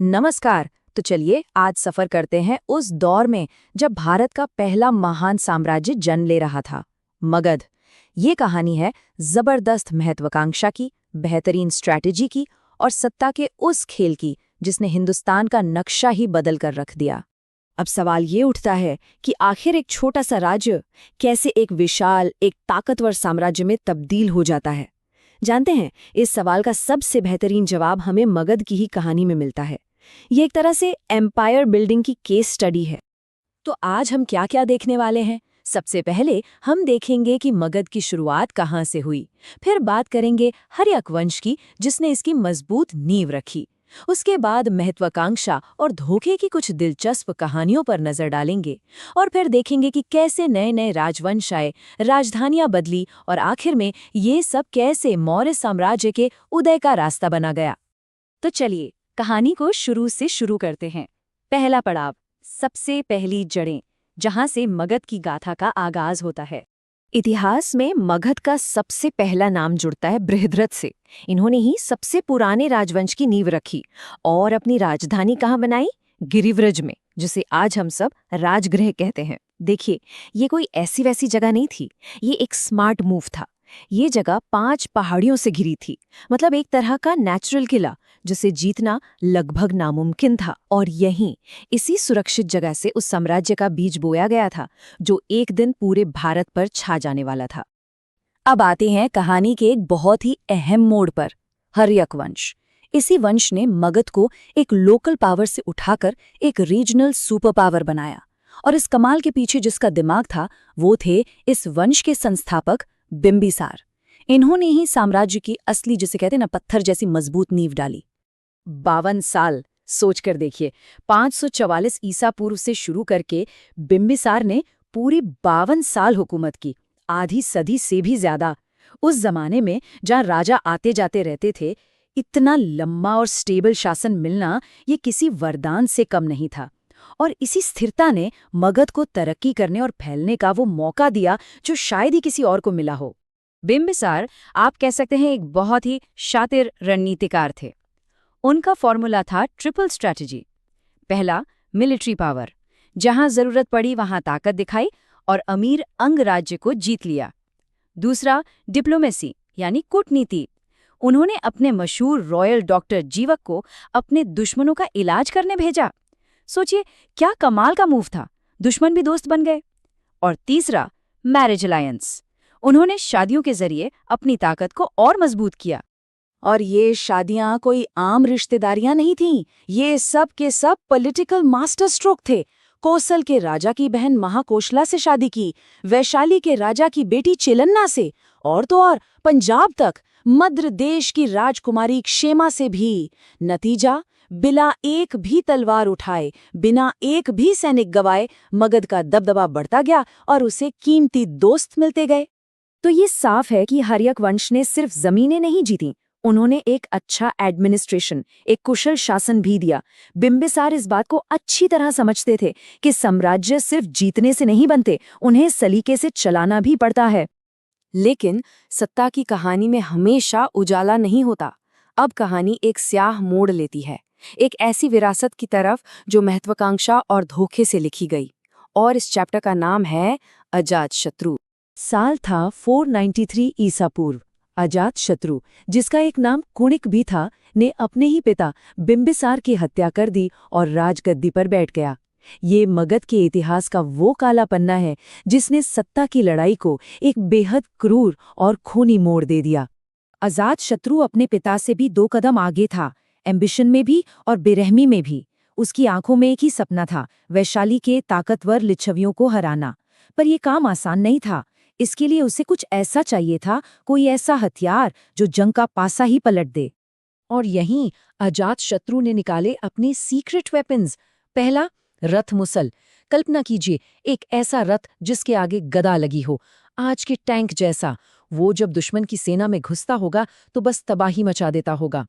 नमस्कार। तो चलिए आज सफर करते हैं उस दौर में जब भारत का पहला महान साम्राज्य जन्म ले रहा था, मगध। ये कहानी है जबरदस्त महत्वाकांक्षा की, बेहतरीन स्ट्रैटेजी की और सत्ता के उस खेल की जिसने हिंदुस्तान का नक्शा ही बदल कर रख दिया। अब सवाल ये उठता है कि आखिर एक छोटा सा राज्य कैसे एक विशाल, एक ताकतवर साम्राज्य में तब्दील हो जाता है। जानते हैं, इस सवाल का सबसे बेहतरीन जवाब हमें मगध की ही कहानी में मिलता है। ये एक तरह से एम्पायर बिल्डिंग की केस स्टडी है। तो आज हम क्या क्या देखने वाले हैं? सबसे पहले हम देखेंगे कि मगध की शुरुआत कहाँ से हुई। फिर बात करेंगे हर्यक वंश की, जिसने इसकी मजबूत नींव रखी। उसके बाद महत्वाकांक्षा और धोखे की कुछ दिलचस्प कहानियों पर नजर डालेंगे। और फिर देखेंगे कि कैसे नए नए राजवंश आए, राजधानियां बदली और आखिर में ये सब कैसे मौर्य साम्राज्य के उदय का रास्ता बना गया। तो चलिए कहानी को शुरू से शुरू करते हैं। पहला पड़ाव, सबसे पहली जड़ें, जहां से मगध की गाथा का आगाज होता है। इतिहास में मगध का सबसे पहला नाम जुड़ता है बृहद्रथ से। इन्होंने ही सबसे पुराने राजवंश की नींव रखी और अपनी राजधानी कहाँ बनाई? गिरिव्रज में, जिसे आज हम सब राजगृह कहते हैं। देखिए, ये कोई ऐसी वैसी जगह नहीं थी, ये एक स्मार्ट मूव था। ये जगह 5 पहाड़ियों से घिरी थी, मतलब एक तरह का नेचुरल किला जिसे जीतना लगभग नामुमकिन था। और यहीं, इसी सुरक्षित जगह से उस साम्राज्य का बीज बोया गया था जो एक दिन पूरे भारत पर छा जाने वाला था। अब आते हैं कहानी के एक बहुत ही अहम मोड़ पर, हर्यक वंश। इसी वंश ने मगध को एक लोकल पावर से उठाकर एक रीजनल सुपर पावर बनाया। और इस कमाल के पीछे जिसका दिमाग था, वो थे इस वंश के संस्थापक बिंबिसार। इन्होंने ही साम्राज्य की असली, जिसे कहते हैं ना, पत्थर जैसी मजबूत नींव डाली। 52 साल, सोच कर देखिए, 544 ईसा पूर्व से शुरू करके बिंबिसार ने पूरी 52 साल हुकूमत की, आधी सदी से भी ज्यादा। उस जमाने में जहां राजा आते जाते रहते थे, इतना लंबा और स्टेबल शासन मिलना ये किसी वरदान से कम नहीं था। और इसी स्थिरता ने मगध को तरक्की करने और फैलने का वो मौका दिया जो शायद ही किसी और को मिला हो। बिंबिसार, आप कह सकते हैं, एक बहुत ही शातिर रणनीतिकार थे। उनका फॉर्मूला था ट्रिपल स्ट्रैटेजी। पहला, मिलिट्री पावर, जहां जरूरत पड़ी वहां ताकत दिखाई और अमीर अंग राज्य को जीत लिया। दूसरा, डिप्लोमेसी यानी कूटनीति। उन्होंने अपने मशहूर रॉयल डॉक्टर जीवक को अपने दुश्मनों का इलाज करने भेजा। सोचिए क्या कमाल का मूव था, दुश्मन भी दोस्त बन गए। और तीसरा, मैरिज अलायंस। उन्होंने शादियों के जरिए अपनी ताकत को और मजबूत किया। और ये शादियां कोई आम रिश्तेदारियां नहीं थीं, ये सब के सब पॉलिटिकल मास्टर स्ट्रोक थे। कोसल के राजा की बहन महाकोशला से शादी की, वैशाली के राजा की बेटी चिलन्ना से, और तो और पंजाब तक मद्र देश की राजकुमारी क्षेमा से भी। नतीजा, बिना एक भी तलवार उठाए, बिना एक भी सैनिक गवाए, मगध का दबदबा बढ़ता गया और उसे कीमती दोस्त मिलते गए। तो ये साफ है कि हर्यक वंश ने सिर्फ जमीनें नहीं जीती, उन्होंने एक अच्छा एडमिनिस्ट्रेशन, एक कुशल शासन भी दिया। बिंबिसार इस बात को अच्छी तरह समझते थे कि साम्राज्य सिर्फ जीतने से नहीं बनते, उन्हें सलीके से चलाना भी पड़ता है। लेकिन सत्ता की कहानी में हमेशा उजाला नहीं होता। अब कहानी एक स्याह मोड़ लेती है, एक ऐसी विरासत की तरफ जो महत्वाकांक्षा और धोखे से लिखी गई। और इस चैप्टर का नाम है अजातशत्रु। साल था 493 ईसा पूर्व। अजातशत्रु, जिसका एक नाम कुणिक भी था, ने अपने ही पिता बिंबिसार की हत्या कर दी और राजगद्दी पर बैठ गया। ये मगध के इतिहास का वो काला पन्ना है जिसने सत्ता की लड़ाई को एक बेहद क्रूर और खूनी मोड़ दे दिया। अजातशत्रु अपने पिता से भी 2 कदम आगे था, एम्बिशन में भी और बेरहमी में भी। उसकी आंखों में एक ही सपना था, वैशाली के ताकतवर लिच्छवियों को हराना। पर यह काम आसान नहीं था। इसके लिए उसे कुछ ऐसा चाहिए था, कोई ऐसा हथियार जो जंग का पासा ही पलट दे। और यहीं अजातशत्रु ने निकाले अपने सीक्रेट वेपन्स। पहला, रथ मुसल। कल्पना कीजिए, एक ऐसा रथ जिसके आगे गदा लगी हो, आज के टैंक जैसा। वो जब दुश्मन की सेना में घुसता होगा तो बस तबाही मचा देता होगा।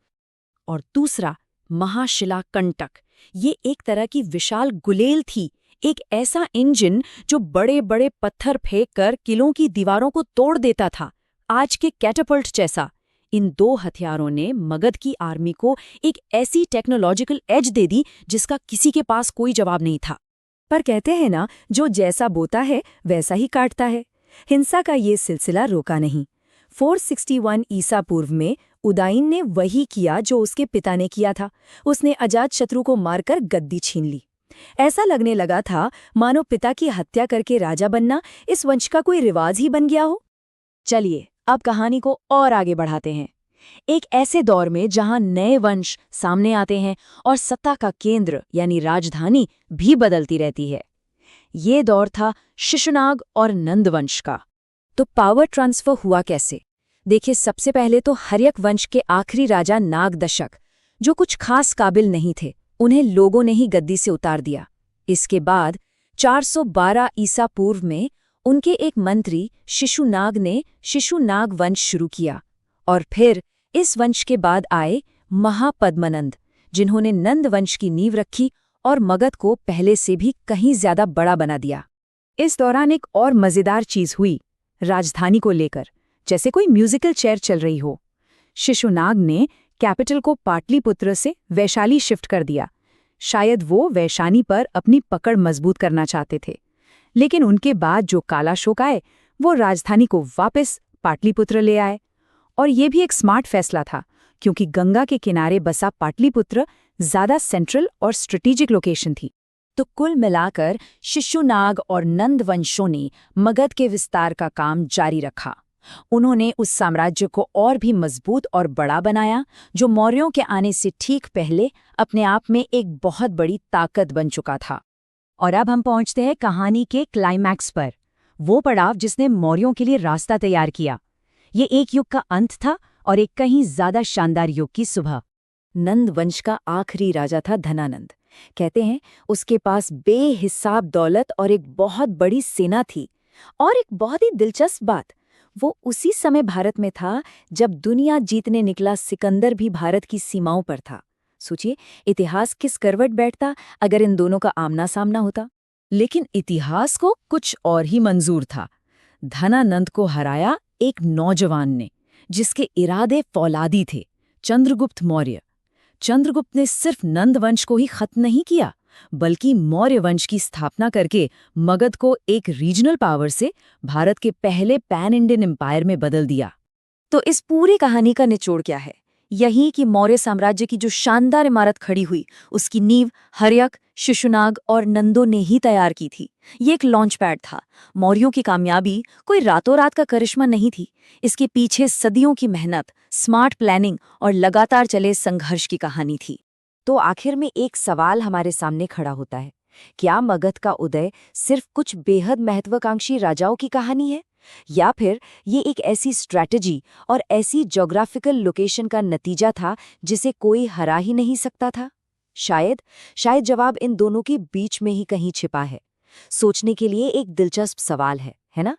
और दूसरा, महाशिला कंटक। ये एक तरह की विशाल गुलेल थी, एक ऐसा इंजन जो बड़े बड़े पत्थर फेंक कर किलों की दीवारों को तोड़ देता था, आज के कैटापल्ट जैसा। इन 2 हथियारों ने मगध की आर्मी को एक ऐसी टेक्नोलॉजिकल एज दे दी जिसका किसी के पास कोई जवाब नहीं था। पर कहते हैं ना, जो जैसा बोता है वैसा ही काटता है। हिंसा का ये सिलसिला रोका नहीं। 461 ईसा पूर्व में उदाइन ने वही किया जो उसके पिता ने किया था। उसने अजातशत्रु को मारकर गद्दी छीन ली। ऐसा लगने लगा था मानो पिता की हत्या करके राजा बनना इस वंश का कोई रिवाज ही बन गया हो। चलिए अब कहानी को और आगे बढ़ाते हैं, एक ऐसे दौर में जहां नए वंश सामने आते हैं और सत्ता का केंद्र यानी राजधानी भी बदलती रहती है। ये दौर था शिशुनाग और नंद वंश का। तो पावर ट्रांसफर हुआ कैसे? देखिए, सबसे पहले तो हर्यक वंश के आखिरी राजा नागदशक, जो कुछ खास काबिल नहीं थे, उन्हें लोगों ने ही गद्दी से उतार दिया। इसके बाद 412 ईसा पूर्व में उनके एक मंत्री शिशुनाग ने शिशुनाग वंश शुरू किया, और फिर इस वंश के बाद आए महापद्मनंद, जिन्होंने नंद वंश की नींव रखी और मगध को पहले से भी कहीं ज्यादा बड़ा बना दिया। इस दौरान एक और मजेदार चीज हुई, राजधानी को लेकर, जैसे कोई म्यूजिकल चेयर चल रही हो। शिशुनाग ने कैपिटल को पाटलिपुत्र से वैशाली शिफ्ट कर दिया। शायद वो वैशाली पर अपनी पकड़ मजबूत करना चाहते थे। लेकिन उनके बाद जो कालाशोक आए, वो राजधानी को वापस पाटलिपुत्र ले आए। और ये भी एक स्मार्ट फैसला था, क्योंकि गंगा के किनारे बसा पाटलिपुत्र ज्यादा सेंट्रल और स्ट्रेटेजिक लोकेशन थी। तो कुल मिलाकर शिशुनाग और नंद वंशों ने मगध के विस्तार का काम जारी रखा। उन्होंने उस साम्राज्य को और भी मजबूत और बड़ा बनाया, जो मौर्यों के आने से ठीक पहले अपने आप में एक बहुत बड़ी ताकत बन चुका था। और अब हम पहुंचते हैं कहानी के क्लाइमैक्स पर, वो पड़ाव जिसने मौर्यों के लिए रास्ता तैयार किया। ये एक युग का अंत था और एक कहीं ज्यादा शानदार युग की सुबह। नंद वंश का आखिरी राजा था धनानंद। कहते हैं उसके पास बेहिसाब दौलत और एक बहुत बड़ी सेना थी। और एक बहुत ही दिलचस्प बात, वो उसी समय भारत में था जब दुनिया जीतने निकला सिकंदर भी भारत की सीमाओं पर था। सोचिए, इतिहास किस करवट बैठता अगर इन दोनों का आमना सामना होता। लेकिन इतिहास को कुछ और ही मंजूर था। धनानंद को हराया एक नौजवान ने, जिसके इरादे फौलादी थे, चंद्रगुप्त मौर्य। चंद्रगुप्त ने सिर्फ नंद वंश को ही खत्म नहीं किया, बल्कि मौर्य वंश की स्थापना करके मगध को एक रीजनल पावर से भारत के पहले पैन इंडियन एम्पायर में बदल दिया। तो इस पूरी कहानी का निचोड़ क्या है? यही कि मौर्य साम्राज्य की जो शानदार इमारत खड़ी हुई, उसकी नींव हर्यक, शिशुनाग और नंदों ने ही तैयार की थी। ये एक लॉन्च पैड था। मौर्यों की कामयाबी कोई रातों रात का करिश्मा नहीं थी। इसके पीछे सदियों की मेहनत, स्मार्ट प्लानिंग और लगातार चले संघर्ष की कहानी थी। तो आखिर में एक सवाल हमारे सामने खड़ा होता है, क्या मगध का उदय सिर्फ कुछ बेहद महत्वाकांक्षी राजाओं की कहानी है, या फिर ये एक ऐसी स्ट्रैटेजी और ऐसी ज्योग्राफिकल लोकेशन का नतीजा था जिसे कोई हरा ही नहीं सकता था? शायद जवाब इन दोनों के बीच में ही कहीं छिपा है। सोचने के लिए एक दिलचस्प सवाल है ना?